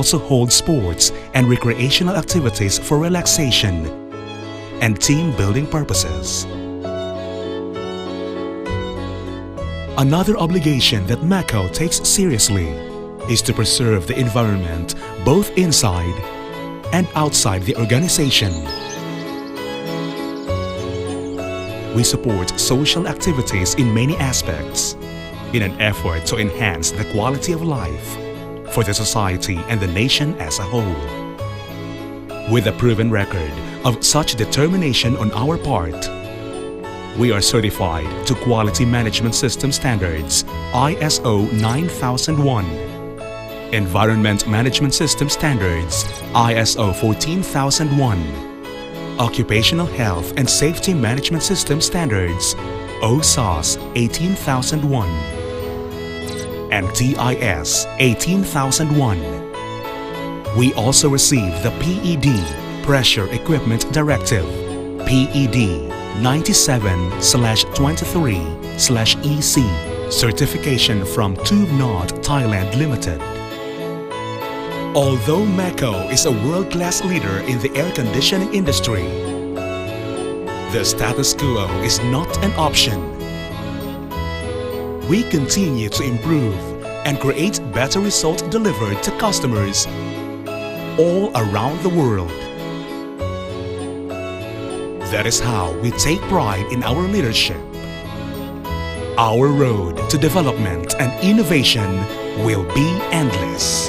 also hold sports and recreational activities for relaxation and team-building purposes. Another obligation that Maco takes seriously is to preserve the environment both inside and outside the organization. We support social activities in many aspects in an effort to enhance the quality of life for the society and the nation as a whole. With a proven record of such determination on our part, we are certified to Quality Management System Standards ISO 9001, Environment Management System Standards ISO 14001, Occupational Health and Safety Management System Standards OSAS 18001, and TIS 18001. We also received the PED Pressure Equipment Directive PED 97/23/EC certification from Tubnod Thailand Limited. Although Maco is a world-class leader in the air conditioning industry, the status quo is not an option. We continue to improve and create better results delivered to customers all around the world. That is how we take pride in our leadership. Our road to development and innovation will be endless.